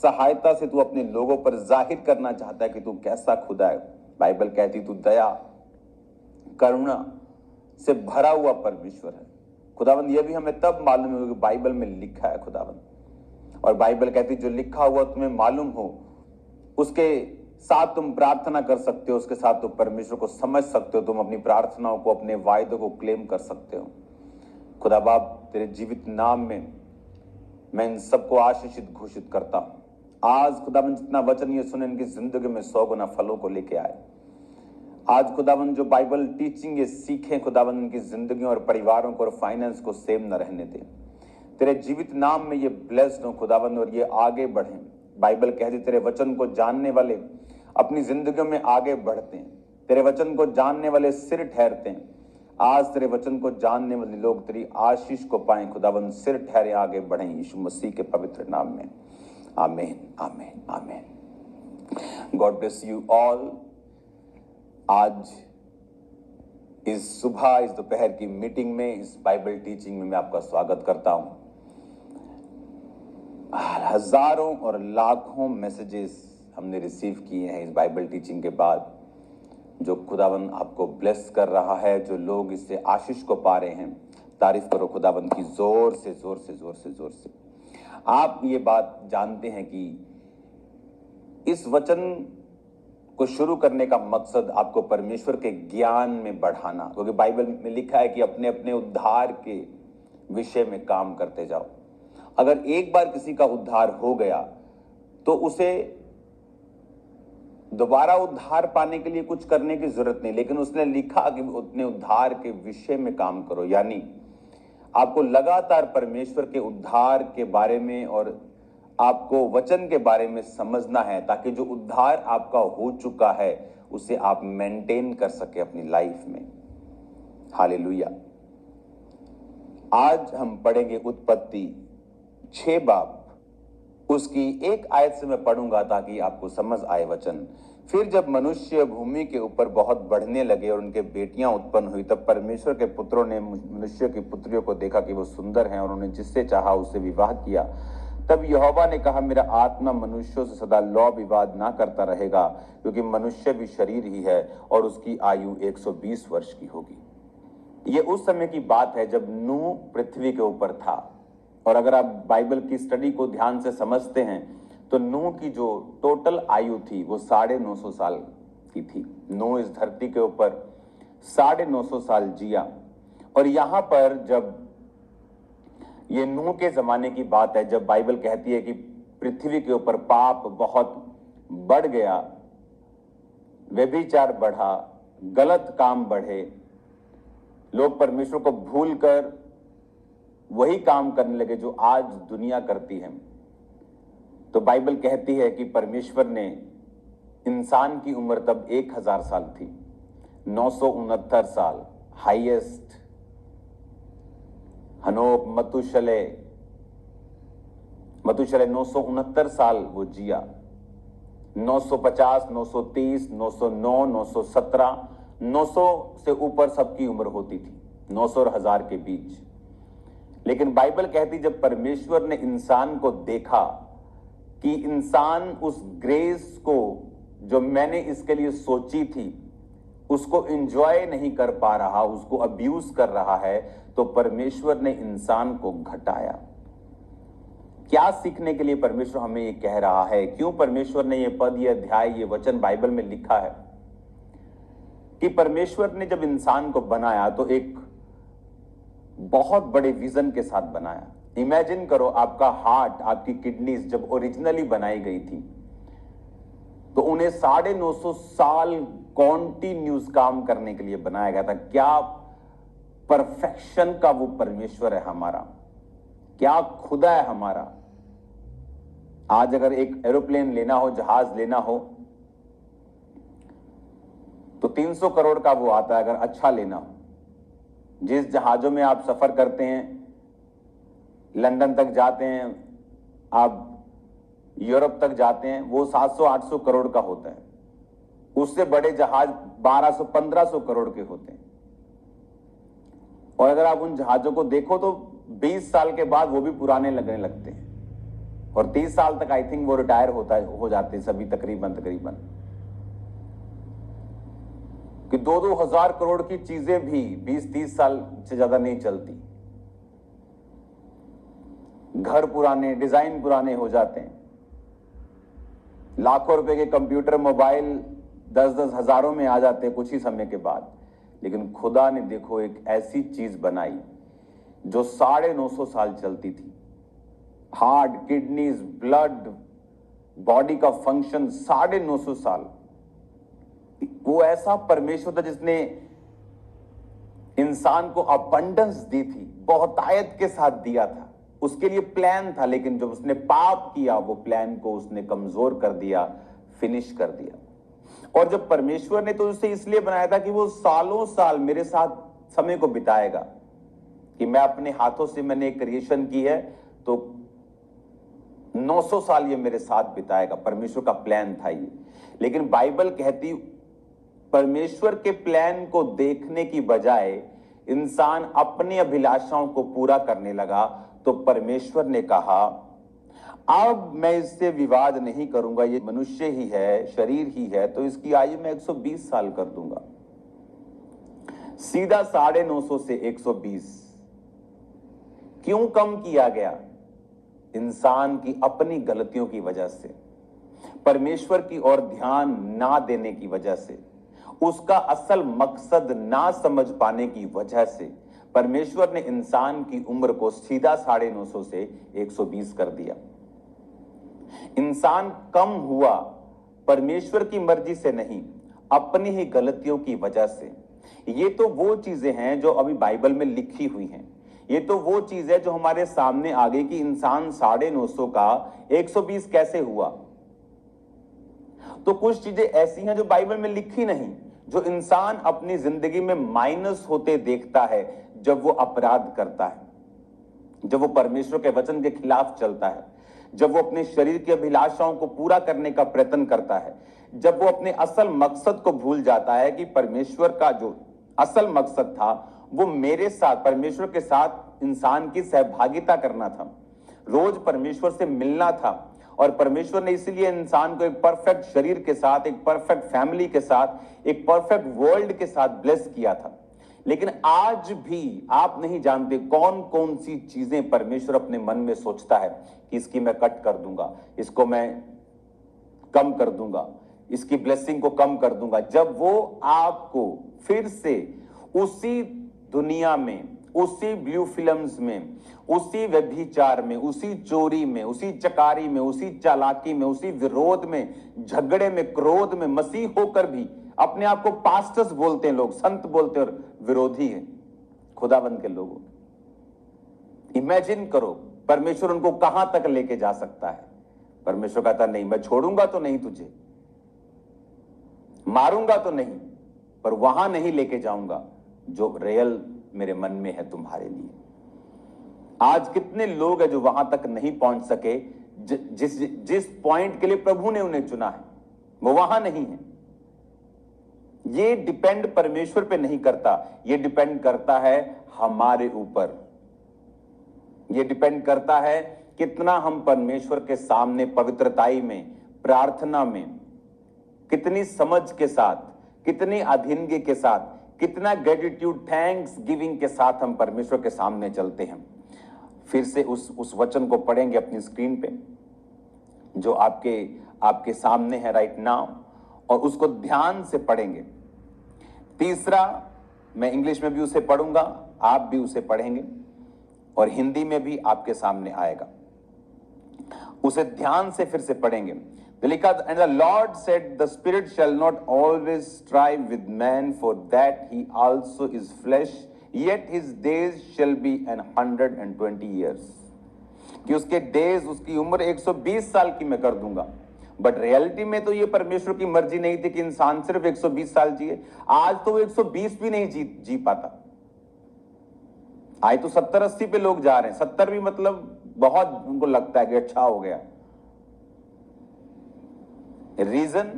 सहायता से तू अपने लोगों पर जाहिर करना चाहता है कि तू कैसा खुदा है। बाइबल कहती तू दया, करुणा से भरा हुआ परमेश्वर है। खुदावंद ये भी हमें तब मालूम है कि बाइबल में लिखा है खुदावंद, और बाइबल कहती जो लिखा हुआ तुम्हें मालूम हो उसके साथ तुम प्रार्थना कर सकते हो, उसके साथ तुम परमेश्वर को समझ सकते हो, तुम अपनी प्रार्थनाओं को, अपने वायदों को क्लेम कर सकते हो। खुदा बाप तेरे जीवित नाम में मैं इन सबको आशीषित घोषित करता हूं। आज खुदावंद जितना वचन ये सुने इनकी जिंदगी में 100 गुना फलों को लेके आए। आज खुदावंद जो बाइबल टीचिंग ये सीखें खुदावंद इनकी जिंदगी और परिवारों को और फाइनेंस को सेम न रहने दें। तेरे जीवित नाम में ये ब्लेस्ड हो खुदावंद और ये आगे बढ़ें। बाइबल कहती तेरे वचन को जानने वाले अपनी जिंदगी में आगे बढ़ते हैं, तेरे वचन को जानने वाले सिर ठहरते हैं। आज तेरे वचन को जानने वाले लोग तेरी आशीष को पाएं खुदावंद, सिर ठहरे आगे बढ़ें यीशु मसीह के पवित्र नाम में। आमीन, आमीन, आमीन। God bless you all. आज इस सुबह, इस दोपहर की मीटिंग में, इस बाइबल टीचिंग में मैं आपका स्वागत करता हूं। हजारों और लाखों मैसेजेस हमने रिसीव किए हैं इस बाइबल टीचिंग के बाद, जो खुदावंद आपको ब्लेस कर रहा है, जो लोग इससे आशीष को पा रहे हैं। तारीफ करो खुदावंद की जोर से, जोर से, जोर से, जोर से। आप ये बात जानते हैं कि इस वचन को शुरू करने का मकसद आपको परमेश्वर के ज्ञान में बढ़ाना, क्योंकि बाइबल में लिखा है कि अपने अपने उद्धार के विषय में काम करते जाओ। अगर एक बार किसी का उद्धार हो गया तो उसे दोबारा उद्धार पाने के लिए कुछ करने की जरूरत नहीं, लेकिन उसने लिखा कि अपने उद्धार के विषय में काम करो। यानी आपको लगातार परमेश्वर के उद्धार के बारे में और आपको वचन के बारे में समझना है, ताकि जो उद्धार आपका हो चुका है उसे आप मेंटेन कर सके अपनी लाइफ में। हालेलुया। आज हम पढ़ेंगे उत्पत्ति 6 बाब, उसकी एक आयत से मैं पढ़ूंगा ताकि आपको समझ आए वचन। फिर जब मनुष्य भूमि के ऊपर बहुत बढ़ने लगे और उनके बेटियां उत्पन्न हुई, तब परमेश्वर के पुत्रों ने मनुष्य की पुत्रियों को देखा कि वो सुंदर हैं, और उन्होंने जिससे चाहा उससे विवाह किया। तब यहोवा ने कहा, मेरा आत्मा मनुष्यों से सदा लौ विवाद ना करता रहेगा, क्योंकि मनुष्य भी शरीर ही है और उसकी आयु 120 वर्ष की होगी। ये उस समय की बात है जब नूह पृथ्वी के ऊपर था। और अगर आप बाइबल की स्टडी को ध्यान से समझते हैं तो नूह की जो टोटल आयु थी वो 950 साल की थी। नूह इस धरती के ऊपर 950 साल जिया। और यहां पर जब ये नूह के जमाने की बात है, जब बाइबल कहती है कि पृथ्वी के ऊपर पाप बहुत बढ़ गया, व्यभिचार बढ़ा, गलत काम बढ़े, लोग परमेश्वर को भूलकर वही काम करने लगे जो आज दुनिया करती है, तो बाइबल कहती है कि परमेश्वर ने, इंसान की उम्र तब 1000 साल थी, 969 साल हाईएस्ट। हनोक मतुशले 969 साल वो जिया। 950, 930, 909, 917, 900 से ऊपर सबकी उम्र होती थी, 900 और 1000 के बीच। लेकिन बाइबल कहती जब परमेश्वर ने इंसान को देखा कि इंसान उस ग्रेस को जो मैंने इसके लिए सोची थी उसको एंजॉय नहीं कर पा रहा, उसको अब्यूज कर रहा है, तो परमेश्वर ने इंसान को घटाया। क्या सीखने के लिए परमेश्वर हमें ये कह रहा है? क्यों परमेश्वर ने ये पद, ये अध्याय, ये वचन बाइबल में लिखा है? कि परमेश्वर ने जब इंसान को बनाया तो एक बहुत बड़े विजन के साथ बनाया। इमेजिन करो, आपका हार्ट, आपकी किडनीज जब ओरिजिनली बनाई गई थी तो उन्हें 950 साल कॉन्टिन्यूस काम करने के लिए बनाया गया था। क्या परफेक्शन का वो परमेश्वर है हमारा, क्या खुदा है हमारा। आज अगर एक एरोप्लेन लेना हो, जहाज लेना हो, तो 300 करोड़ का वो आता है अगर अच्छा लेना हो। जिस जहाजों में आप सफर करते हैं, लंदन तक जाते हैं, आप यूरोप तक जाते हैं, वो 700-800 करोड़ का होता है। उससे बड़े जहाज 1200-1500 करोड़ के होते हैं। और अगर आप उन जहाजों को देखो तो 20 साल के बाद वो भी पुराने लगने लगते हैं। और 30 साल तक आई थिंक वो रिटायर हो जाते सभी तकरीबन कि 2-2 हजार करोड़ की चीजें भी 20-30 साल से ज्यादा नहीं चलती। घर पुराने, डिजाइन पुराने हो जाते हैं। लाखों रुपए के कंप्यूटर, मोबाइल 10-10 हजारों में आ जाते हैं कुछ ही समय के बाद। लेकिन खुदा ने देखो एक ऐसी चीज बनाई जो 950 साल चलती थी। हार्ट, किडनीज, ब्लड, बॉडी का फंक्शन 950 साल। वो ऐसा परमेश्वर था जिसने इंसान को अबंडेंस दी थी, बहुतायत के साथ दिया था। उसके लिए प्लान था, लेकिन जब उसने पाप किया वो प्लान को उसने कमजोर कर दिया, फिनिश कर दिया। और जब परमेश्वर ने तो उसे इसलिए बनाया था कि वो सालों साल मेरे साथ समय को बिताएगा, कि मैं अपने हाथों से मैंने एक क्रिएशन की है तो 900 साल ये मेरे साथ बिताएगा। परमेश्वर का प्लान था ये। लेकिन बाइबल कहती परमेश्वर के प्लान को देखने की बजाय इंसान अपनी अभिलाषाओं को पूरा करने लगा, तो परमेश्वर ने कहा अब मैं इससे विवाद नहीं करूंगा, ये मनुष्य ही है, शरीर ही है, तो इसकी आयु मैं 120 साल कर दूंगा। सीधा 950 से 120 क्यों कम किया गया? इंसान की अपनी गलतियों की वजह से, परमेश्वर की ओर ध्यान ना देने की वजह से, उसका असल मकसद ना समझ पाने की वजह से परमेश्वर ने इंसान की उम्र को सीधा 950 से 120 कर दिया। इंसान कम हुआ परमेश्वर की मर्जी से नहीं, अपनी ही गलतियों की वजह से। ये तो वो चीजें हैं जो अभी बाइबल में लिखी हुई हैं। ये तो वो चीज है जो हमारे सामने आ गई कि इंसान 950 का 120 कैसे हुआ। तो कुछ चीजें ऐसी हैं जो बाइबल में लिखी नहीं, जो इंसान अपनी जिंदगी में माइनस होते देखता है जब वो अपराध करता है, जब वो परमेश्वर के वचन के खिलाफ चलता है, जब वो अपने शरीर की अभिलाषाओं को पूरा करने का प्रयत्न करता है, जब वो अपने असल मकसद को भूल जाता है कि परमेश्वर का जो असल मकसद था वो मेरे साथ, परमेश्वर के साथ इंसान की सहभागिता करना था, रोज परमेश्वर से मिलना था। और परमेश्वर ने इसलिए इंसान को एक परफेक्ट शरीर के साथ, एक परफेक्ट फैमिली के साथ, एक परफेक्ट वर्ल्ड के साथ ब्लेस किया था। लेकिन आज भी आप नहीं जानते कौन कौन सी चीजें परमेश्वर अपने मन में सोचता है कि इसकी मैं कट कर दूंगा, इसको मैं कम कर दूंगा, इसकी ब्लेसिंग को कम कर दूंगा। जब वो आपको फिर से उसी दुनिया में, उसी ब्लू फिल्म्स में, उसी व्यभिचार में, उसी चोरी में, उसी चकारी में, उसी चालाकी में, उसी विरोध में, झगड़े में, क्रोध में मसीह होकर भी अपने आप को पास्टर्स बोलते हैं लोग, संत बोलते हैं, और विरोधी हैं खुदाबंद के लोगों। इमेजिन करो परमेश्वर उनको कहां तक लेके जा सकता है। परमेश्वर कहता नहीं, मैं छोड़ूंगा तो नहीं तुझे, मारूंगा तो नहीं, पर वहां नहीं लेके जाऊंगा जो रियल मेरे मन में है तुम्हारे लिए। आज कितने लोग हैं जो वहां तक नहीं पहुंच सके, जिस पॉइंट के लिए प्रभु ने उन्हें चुना है, वो वहां नहीं है। ये डिपेंड परमेश्वर पे नहीं करता, ये डिपेंड करता है हमारे ऊपर। ये डिपेंड करता है कितना हम परमेश्वर के सामने पवित्रताई में, प्रार्थना में, कितनी समझ के साथ, कितनी अधीनगी के साथ, कितना ग्रेटिट्यूड, थैंक्स गिविंग के साथ हम परमेश्वर के सामने चलते हैं। फिर से उस वचन को पढ़ेंगे अपनी स्क्रीन पे जो आपके सामने है राइट नाउ, और उसको ध्यान से पढ़ेंगे। तीसरा, मैं इंग्लिश में भी उसे पढ़ूंगा, आप भी उसे पढ़ेंगे, और हिंदी में भी आपके सामने आएगा। उसे ध्यान से फिर से पढ़ेंगे। तो लिखा, and the Lord said, the spirit shall not always strive with man, for that he also is flesh, yet his days shall be 120 years. कि उसके डेज, उसकी उम्र 120 साल की मैं कर दूंगा। बट रियलिटी में तो ये परमेश्वर की मर्जी नहीं थी कि इंसान सिर्फ 120 साल जिए। आज तो वो 120 भी नहीं जी पाता। आज तो 70-80 पे लोग जा रहे हैं। 70 भी मतलब बहुत उनको लगता है कि अच्छा हो गया। रीजन,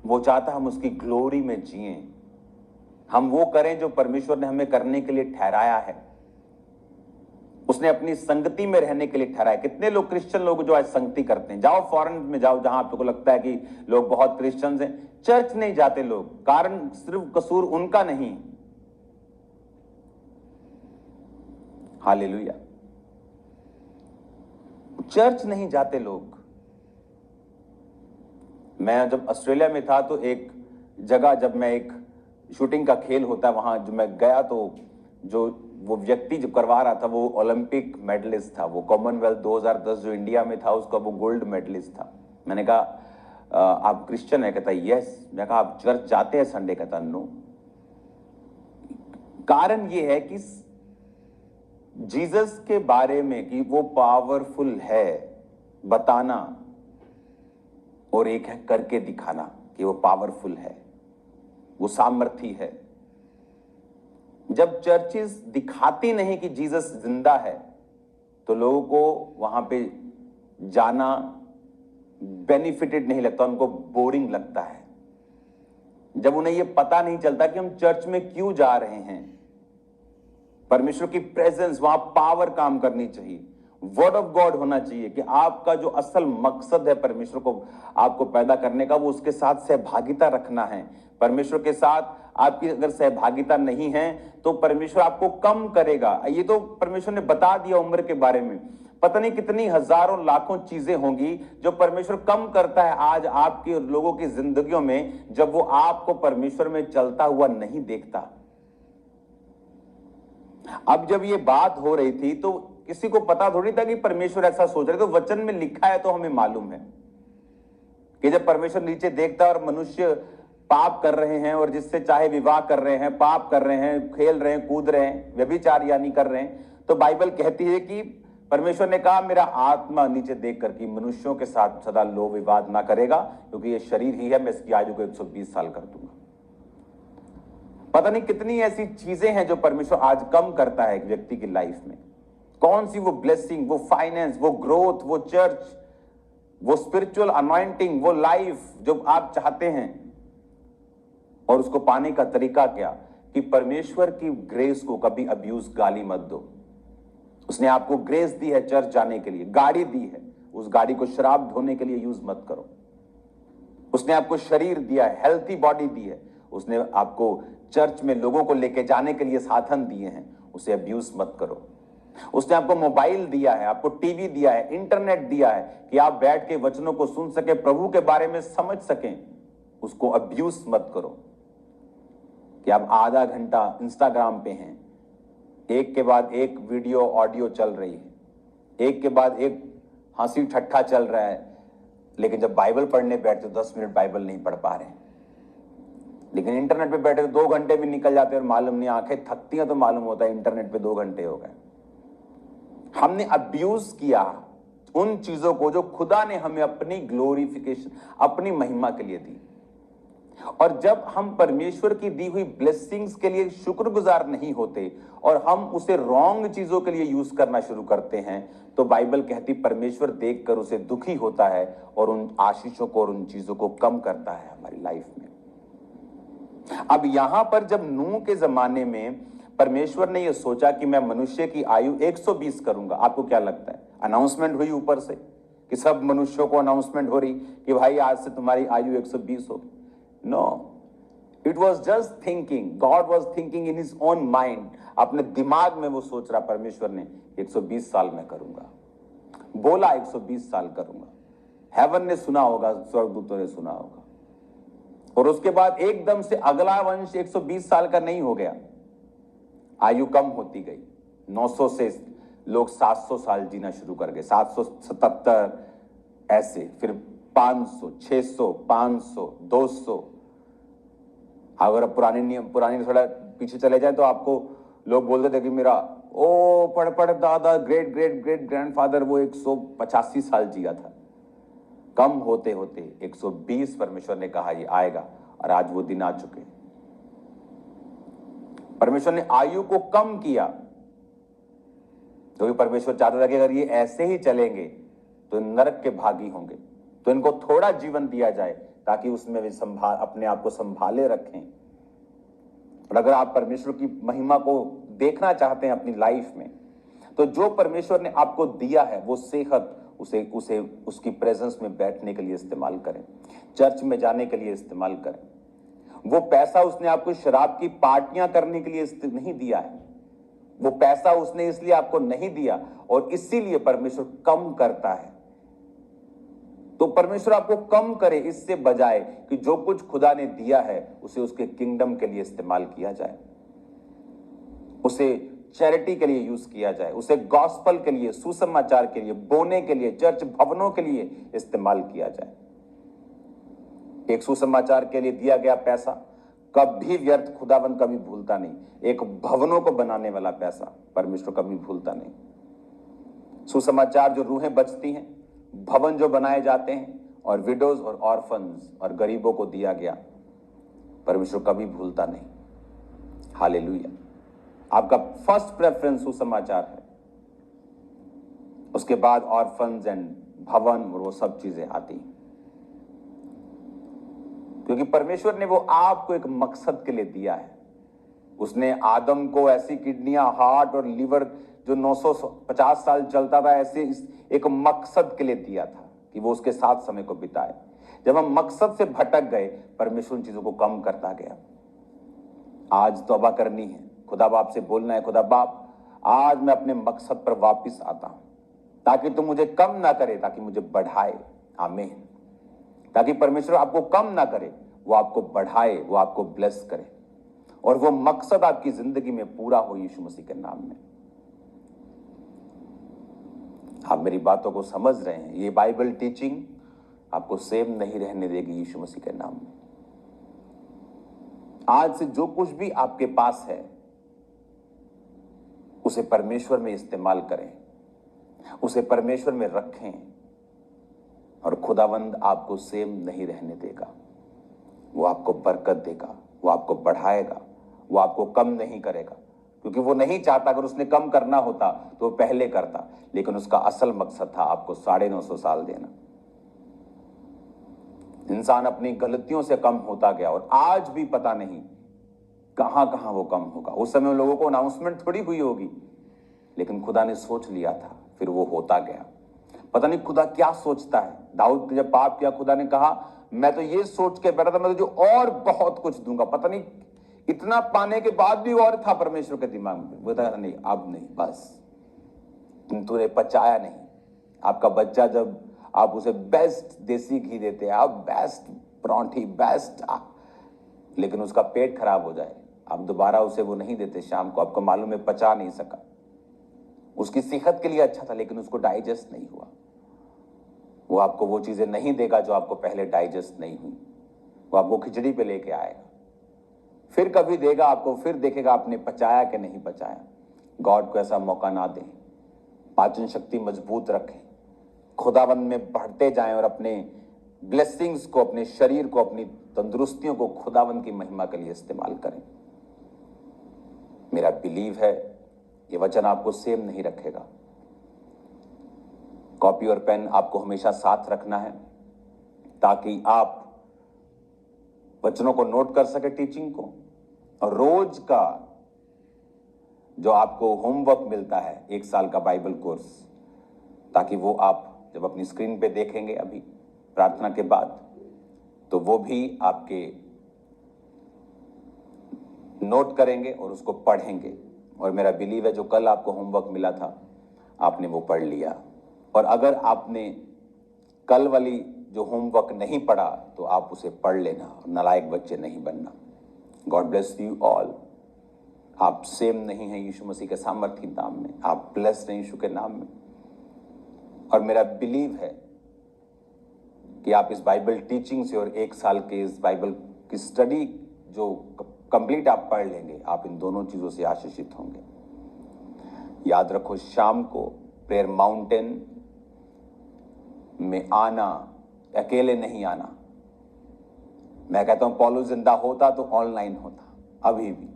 वो चाहता हम उसकी ग्लोरी में जिए, हम वो करें जो परमेश्वर ने हमें करने के लिए ठहराया है। उसने अपनी संगति में रहने के लिए ठहराया। कितने लोग क्रिश्चियन लोग जो आज संगति करते हैं, जाओ फॉरेन में जाओ जहां आपको लगता है कि लोग बहुत क्रिश्चियंस हैं, चर्च नहीं जाते लोग, कारण सिर्फ कसूर उनका नहीं। हालेलुया। चर्च नहीं जाते लोग। मैं जब ऑस्ट्रेलिया में था तो एक जगह, जब मैं एक शूटिंग का खेल होता है वहां जो मैं गया, तो जो वो व्यक्ति जो करवा रहा था वो ओलंपिक मेडलिस्ट था, वो कॉमनवेल्थ 2010 जो इंडिया में था उसका वो गोल्ड मेडलिस्ट था। मैंने कहा आप क्रिश्चियन है? कहता यस। मैं कहा आप चर्च जाते हैं संडे? कहता नो। कारण ये है कि जीसस के बारे में कि वो पावरफुल है बताना, और एक है करके दिखाना कि वो पावरफुल है, वो सामर्थी है। जब चर्चेस दिखाती नहीं कि जीसस जिंदा है तो लोगों को वहां पे जाना बेनिफिटेड नहीं लगता, उनको बोरिंग लगता है। जब उन्हें यह पता नहीं चलता कि हम चर्च में क्यों जा रहे हैं, परमेश्वर की प्रेजेंस, वहां पावर काम करनी चाहिए, वर्ड ऑफ गॉड होना चाहिए कि आपका जो असल मकसद है परमेश्वर को आपको पैदा करने का, वो उसके साथ सहभागिता रखना है। परमेश्वर के साथ आपकी अगर सहभागिता नहीं है तो परमेश्वर आपको कम करेगा। ये तो परमेश्वर ने बता दिया उम्र के बारे में। पता नहीं कितनी हजारों लाखों चीजें होंगी जो परमेश्वर कम करता है आज आपके लोगों की जिंदगियों में, जब वो आपको परमेश्वर में चलता हुआ नहीं देखता। अब जब ये बात हो रही थी तो किसी को पता थोड़ी था कि परमेश्वर ऐसा सोच रहे, तो वचन में लिखा है तो हमें मालूम है कि जब परमेश्वर नीचे देखता है और मनुष्य पाप कर रहे हैं और जिससे चाहे विवाह कर रहे हैं, पाप कर रहे हैं, खेल रहे हैं, कूद रहे हैं, व्यभिचार यानी कर रहे हैं, तो बाइबल कहती है कि परमेश्वर ने कहा मेरा आत्मा नीचे देख कर कि मनुष्यों के साथ सदा लो विवाद ना करेगा, क्योंकि ये शरीर ही है, मैं इसकी आयु को 120 साल कर दूंगा। पता नहीं कितनी ऐसी चीजें हैं जो परमेश्वर आज कम करता है एक व्यक्ति की लाइफ में। कौन सी वो ब्लेसिंग, वो फाइनेंस, वो ग्रोथ, वो चर्च, वो स्पिरिचुअल अनॉइंटिंग, वो लाइफ जो आप चाहते हैं, और उसको पाने का तरीका क्या कि परमेश्वर की ग्रेस को कभी अब्यूज गाली मत दो। उसने आपको ग्रेस दी है चर्च जाने के लिए, गाड़ी दी है, उस गाड़ी को शराब धोने के लिए यूज मत करो। उसने आपको शरीर दिया है, हेल्थी बॉडी दी है, उसने आपको चर्च में लोगों को लेके जाने के लिए साधन दिए हैं, उसे अब्यूज मत करो। उसने आपको मोबाइल दिया है, आपको टीवी दिया है, इंटरनेट दिया है कि आप बैठ के वचनों को सुन सके, प्रभु के बारे में समझ सकें, उसको अब्यूज मत करो कि आप आधा घंटा इंस्टाग्राम पे हैं, एक के बाद एक वीडियो ऑडियो चल रही है, एक के बाद एक हंसी ठट्ठा चल रहा है, लेकिन जब बाइबल पढ़ने बैठते हो 10 मिनट बाइबल नहीं पढ़ पा रहे हैं। लेकिन इंटरनेट पे बैठे तो 2 घंटे भी निकल जाते हैं और मालूम नहीं, आंखें थकती हैं तो मालूम होता है इंटरनेट पे 2 घंटे हो गए। हमने अब्यूज किया उन चीजों को जो खुदा ने हमें अपनी ग्लोरिफिकेशन, अपनी महिमा के लिए दी। और जब हम परमेश्वर की दी हुई ब्लेसिंग्स के लिए शुक्रगुजार नहीं होते और हम उसे रॉन्ग चीजों के लिए यूज करना शुरू करते हैं, तो बाइबल कहती परमेश्वर देखकर उसे दुखी होता है और उन आशीषों को और उन चीजों को कम करता है हमारी लाइफ में। अब यहां पर जब नूह के जमाने में परमेश्वर ने यह सोचा कि मैं मनुष्य की आयु 120 करूंगा, आपको क्या लगता है? अनाउंसमेंट हुई ऊपर से कि सब मनुष्यों को अनाउंसमेंट हो रही कि भाई आज से तुम्हारी आयु 120 होगी? No, it was just thinking, God was thinking in his own mind. अपने दिमाग में वो सोच रहा परमेश्वर ने 120 साल में करूंगा, बोला 120 साल करूंगा। हेवन ने सुना होगा, स्वर्गदूतों ने सुना होगा, और उसके बाद एकदम से अगला वंश 120 साल का नहीं हो गया, आयु कम होती गई। 900 से लोग 700 साल जीना शुरू कर गए, 777 ऐसे, फिर 500, 600, 500, 200। अगर पुरानी थोड़ा पीछे चले जाए तो आपको लोग बोलते थे कि मेरा पढ़ दादा, ग्रेट ग्रेट ग्रेट ग्रैंडफादर वो 185 साल जिया था। कम होते होते 120 परमेश्वर ने कहा ये आएगा, और आज वो दिन आ चुके। परमेश्वर ने आयु को कम किया क्योंकि परमेश्वर चाहता था कि अगर ये ऐसे ही चलेंगे तो नरक के भागी होंगे, तो इनको थोड़ा जीवन दिया जाए ताकि उसमें वे अपने आप को संभाले रखें। और अगर आप परमेश्वर की महिमा को देखना चाहते हैं अपनी लाइफ में, तो जो परमेश्वर ने आपको दिया है वो सेहत उसे उसे उसकी प्रेजेंस में बैठने के लिए इस्तेमाल करें, चर्च में जाने के लिए इस्तेमाल करें। वो पैसा उसने आपको शराब की पार्टियां करने के लिए नहीं दिया है, वो पैसा उसने इसलिए आपको नहीं दिया, और इसीलिए परमेश्वर कम करता है। तो परमेश्वर आपको कम करे इससे बजाय कि जो कुछ खुदा ने दिया है उसे उसके किंगडम के लिए इस्तेमाल किया जाए, उसे चैरिटी के लिए यूज किया जाए, उसे गॉस्पल के लिए, सुसमाचार के लिए, बोने के लिए, चर्च भवनों के लिए इस्तेमाल किया जाए। एक सुसमाचार के लिए दिया गया पैसा कभी व्यर्थ खुदाबंद कभी भूलता नहीं। एक भवनों को बनाने वाला पैसा परमेश्वर कभी भूलता नहीं। सुसमाचार जो रूहें बचती हैं, भवन जो बनाए जाते हैं, और विडोज और ऑर्फन्स और गरीबों को दिया गया, परमेश्वर कभी भूलता नहीं। हालेलुया। आपका फर्स्ट प्रेफरेंस सुसमाचार है, उसके बाद ऑर्फन्स एंड भवन और वो सब चीजें आती हैं, क्योंकि परमेश्वर ने वो आपको एक मकसद के लिए दिया है। उसने आदम को ऐसी किडनियां, हार्ट और लीवर जो 950 साल चलता था, ऐसे एक मकसद के लिए दिया था कि वो उसके साथ समय को बिताए। जब हम मकसद से भटक गए, परमेश्वर उन चीजों को कम करता गया। आज तौबा करनी है, खुदा बाप से बोलना है, खुदा बाप आज मैं अपने मकसद पर वापस आता हूं, ताकि तुम मुझे कम ना करे, ताकि मुझे बढ़ाए। आमीन। ताकि परमेश्वर आपको कम ना करे, वो आपको बढ़ाए, वो आपको ब्लेस करे, और वो मकसद आपकी जिंदगी में पूरा हो यीशु मसीह के नाम में। आप मेरी बातों को समझ रहे हैं? ये बाइबल टीचिंग आपको सेम नहीं रहने देगी यीशु मसीह के नाम में। आज से जो कुछ भी आपके पास है उसे परमेश्वर में इस्तेमाल करें, उसे परमेश्वर में रखें, और खुदावंद आपको सेम नहीं रहने देगा। वो आपको बरकत देगा, वो आपको बढ़ाएगा, वो आपको कम नहीं करेगा, क्योंकि वो नहीं चाहता। अगर उसने कम करना होता तो वो पहले करता, लेकिन उसका असल मकसद था आपको 950 साल देना। इंसान अपनी गलतियों से कम होता गया, और आज भी पता नहीं कहां कहां वो कम होगा। उस समय लोगों को अनाउंसमेंट थोड़ी हुई होगी, लेकिन खुदा ने सोच लिया था, फिर वो होता गया। पता नहीं खुदा क्या सोचता है। दाऊद ने जब पाप किया, खुदा ने कहा मैं तो ये सोच के बैठा था मैं तुझे और बहुत कुछ दूंगा। पता नहीं इतना पाने के बाद भी और था परमेश्वर के दिमाग में। वो था नहीं, अब नहीं, बस तूने पचाया नहीं। आपका बच्चा जब आप उसे बेस्ट देसी घी देते हैं, आप बेस्ट परांठी, बेस्ट, लेकिन उसका पेट खराब हो जाए, आप दोबारा उसे वो नहीं देते शाम को। आपको मालूम है पचा नहीं सका। उसकी सेहत के लिए अच्छा था, लेकिन उसको डाइजेस्ट नहीं हुआ। वो आपको वो चीजें नहीं देगा जो आपको पहले डाइजेस्ट नहीं हुई। वो आपको खिचड़ी पे लेके आएगा, फिर कभी देगा आपको, फिर देखेगा आपने पचाया कि नहीं पचाया। गॉड को ऐसा मौका ना दें। पाचन शक्ति मजबूत रखें, खुदाबंद में बढ़ते जाएं, और अपने ब्लेसिंग्स को, अपने शरीर को, अपनी तंदुरुस्तियों को खुदाबंद की महिमा के लिए इस्तेमाल करें। मेरा बिलीव है ये वचन आपको सेम नहीं रखेगा। कॉपी और पेन आपको हमेशा साथ रखना है, ताकि आप वचनों को नोट कर सके, टीचिंग को, और रोज का जो आपको होमवर्क मिलता है 1 साल का बाइबल कोर्स, ताकि वो आप जब अपनी स्क्रीन पे देखेंगे अभी प्रार्थना के बाद, तो वो भी आपके नोट करेंगे और उसको पढ़ेंगे। और मेरा बिलीव है जो कल आपको होमवर्क मिला था आपने वो पढ़ लिया। और अगर आपने कल वाली जो होमवर्क नहीं पढ़ा तो आप उसे पढ़ लेना, और नालायक बच्चे नहीं बनना। God bless you all. आप सेम नहीं हैं यीशु मसीह के सामर्थी नाम में, आप ब्लेस्ड हैं यीशु के नाम में। और मेरा बिलीव है कि आप इस बाइबल टीचिंग से और 1 साल के इस बाइबल की स्टडी जो कंप्लीट आप पढ़ लेंगे, आप इन दोनों चीजों से आशीषित होंगे। याद रखो, शाम को प्रेयर माउंटेन में आना, अकेले नहीं आना। मैं कहता हूं पौलुस जिंदा होता तो ऑनलाइन होता, अभी भी।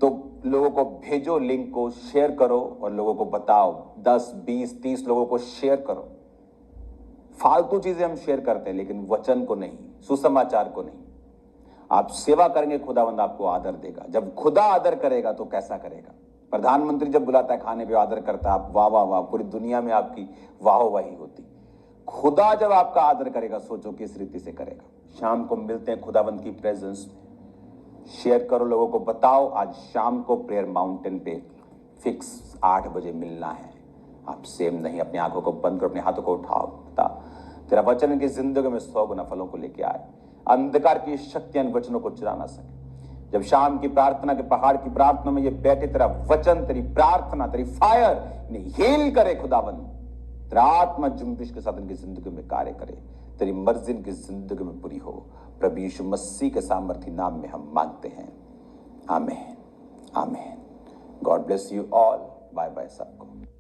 तो लोगों को भेजो, लिंक को शेयर करो और लोगों को बताओ। 10, 20, 30 लोगों को शेयर करो। फालतू चीजें हम शेयर करते हैं, लेकिन वचन को नहीं, सुसमाचार को नहीं। आप सेवा करेंगे, खुदावंद आपको आदर देगा। जब खुदा आदर करेगा तो कैसा करेगा? प्रधानमंत्री जब बुलाता है खाने पे आदर करता है, आप वाह वाह वाह, पूरी दुनिया में आपकी वाहवाही होती। खुदा जब आपका आदर करेगा, सोचो किस रीति से करेगा। शाम को मिलते हैं खुदावंद की प्रेजेंस में। शेयर करो, लोगों को बताओ, आज शाम को प्रेयर माउंटेन पे फिक्स 8 बजे मिलना है। आप सेम नहीं, अपनी आंखों को बंद करो, अपने हाथों को उठाओ। बता, तेरा वचन की जिंदगी में 100 गुना फलों को लेके आए। अंधकार की शक्तियां वचनों को चुरा ना सके। जब शाम की प्रार्थना के पहाड़ की प्रार्थना में ये बैठे, तेरा वचन, तेरी प्रार्थना, तेरी फायर इन्हें हील करे खुदावंद। तेरा आत्मा जुम्बिश के साथ इनकी जिंदगी में कार्य करे, तेरी मर्जी इनकी जिंदगी में पूरी हो। प्रभु यीशु मसीह के सामर्थी नाम में हम मांगते हैं, आमीन आमीन। God bless you all. Bye bye सबको।